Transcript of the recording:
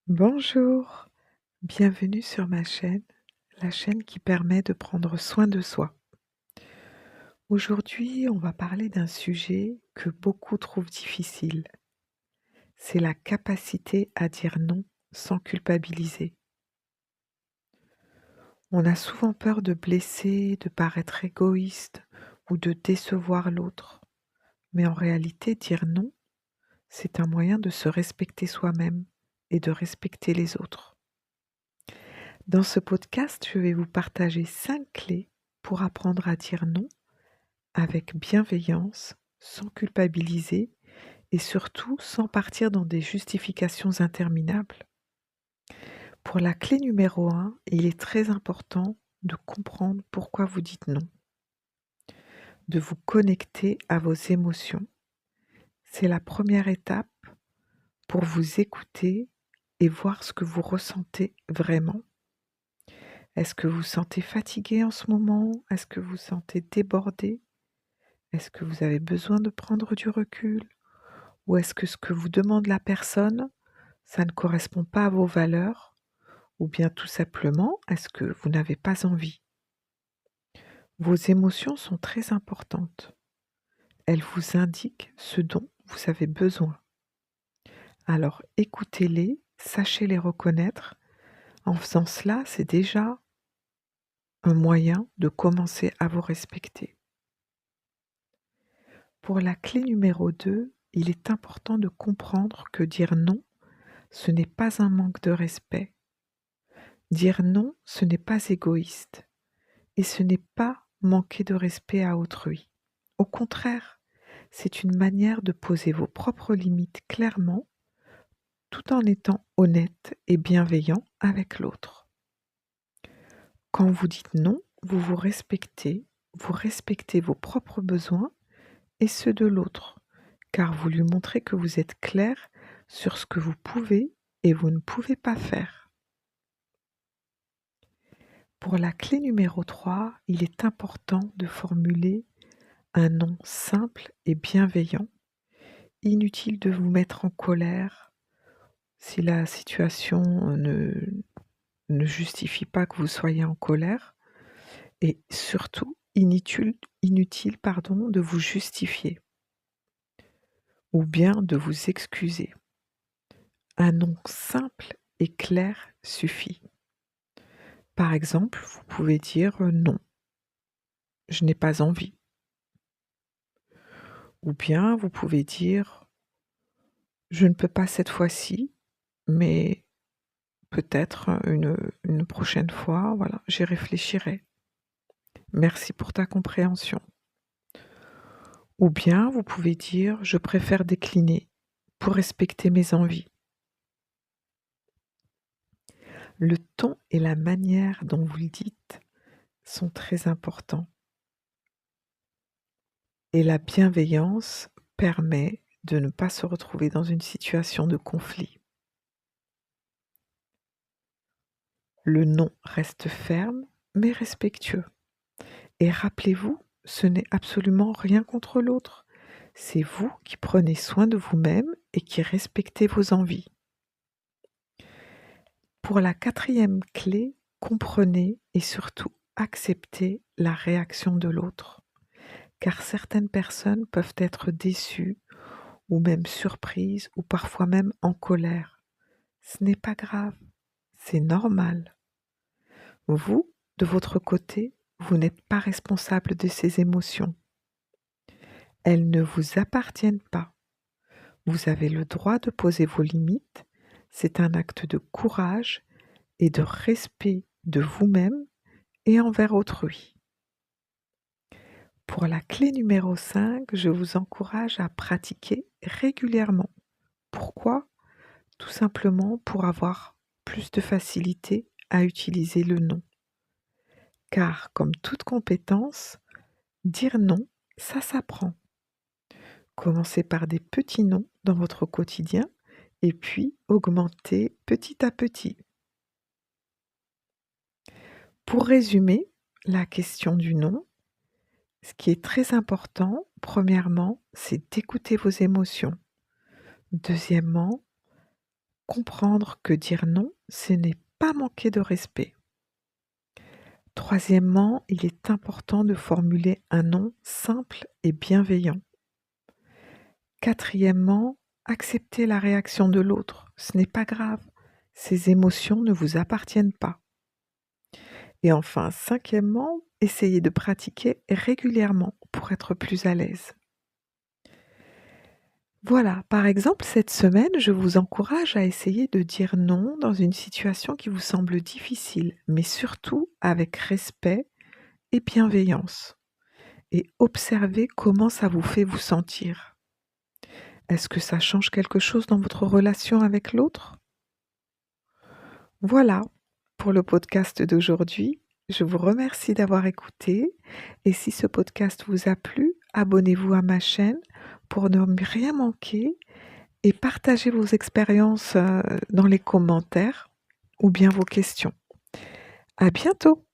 Bonjour, bienvenue sur ma chaîne, la chaîne qui permet de prendre soin de soi. Aujourd'hui, on va parler d'un sujet que beaucoup trouvent difficile. C'est la capacité à dire non sans culpabiliser. On a souvent peur de blesser, de paraître égoïste ou de décevoir l'autre. Mais en réalité, dire non, c'est un moyen de se respecter soi-même et de respecter les autres. Dans ce podcast, je vais vous partager 5 clés pour apprendre à dire non avec bienveillance, sans culpabiliser et surtout sans partir dans des justifications interminables. Pour la clé numéro 1, il est très important de comprendre pourquoi vous dites non, de vous connecter à vos émotions. C'est la première étape pour vous écouter et voir ce que vous ressentez vraiment. Est-ce que vous vous sentez fatigué en ce moment? Est-ce que vous vous sentez débordé? Est-ce que vous avez besoin de prendre du recul? Ou est-ce que ce que vous demande la personne, ça ne correspond pas à vos valeurs? Ou bien tout simplement, est-ce que vous n'avez pas envie? Vos émotions sont très importantes. Elles vous indiquent ce dont vous avez besoin. Alors écoutez-les, sachez les reconnaître. En faisant cela, c'est déjà un moyen de commencer à vous respecter. Pour la clé numéro 2, il est important de comprendre que dire non, ce n'est pas un manque de respect. Dire non, ce n'est pas égoïste et ce n'est pas manquer de respect à autrui. Au contraire, c'est une manière de poser vos propres limites clairement tout en étant honnête et bienveillant avec l'autre. Quand vous dites non, vous respectez vos propres besoins et ceux de l'autre, car vous lui montrez que vous êtes clair sur ce que vous pouvez et vous ne pouvez pas faire. Pour la clé numéro 3, il est important de formuler un non simple et bienveillant. Inutile de vous mettre en colère si la situation ne justifie pas que vous soyez en colère et surtout inutile de vous justifier ou bien de vous excuser. Un non simple et clair suffit. Par exemple, vous pouvez dire non, je n'ai pas envie. Ou bien vous pouvez dire je ne peux pas cette fois-ci, mais peut-être une prochaine fois, voilà, j'y réfléchirai. Merci pour ta compréhension. Ou bien vous pouvez dire je préfère décliner pour respecter mes envies. Le ton et la manière dont vous le dites sont très importants. Et la bienveillance permet de ne pas se retrouver dans une situation de conflit. Le non reste ferme mais respectueux. Et rappelez-vous, ce n'est absolument rien contre l'autre. C'est vous qui prenez soin de vous-même et qui respectez vos envies. Pour la 4e clé, comprenez et surtout acceptez la réaction de l'autre. Car certaines personnes peuvent être déçues ou même surprises ou parfois même en colère. Ce n'est pas grave, c'est normal. Vous, de votre côté, vous n'êtes pas responsable de ces émotions. Elles ne vous appartiennent pas. Vous avez le droit de poser vos limites. C'est un acte de courage et de respect de vous-même et envers autrui. Pour la clé numéro 5, je vous encourage à pratiquer régulièrement. Pourquoi? Tout simplement pour avoir plus de facilité à utiliser le non. Car comme toute compétence, dire non, ça s'apprend. Commencez par des petits noms dans votre quotidien et puis augmentez petit à petit. Pour résumer la question du non, ce qui est très important, premièrement, c'est d'écouter vos émotions. Deuxièmement, comprendre que dire non, ce n'est pas manquer de respect. Troisièmement, il est important de formuler un non simple et bienveillant. Quatrièmement, accepter la réaction de l'autre. Ce n'est pas grave. Ces émotions ne vous appartiennent pas. Et enfin, cinquièmement, essayez de pratiquer régulièrement pour être plus à l'aise. Voilà, par exemple, cette semaine, je vous encourage à essayer de dire non dans une situation qui vous semble difficile, mais surtout avec respect et bienveillance. Et observez comment ça vous fait vous sentir. Est-ce que ça change quelque chose dans votre relation avec l'autre? Voilà pour le podcast d'aujourd'hui. Je vous remercie d'avoir écouté et si ce podcast vous a plu, abonnez-vous à ma chaîne pour ne rien manquer et partagez vos expériences, dans les commentaires ou bien vos questions. À bientôt!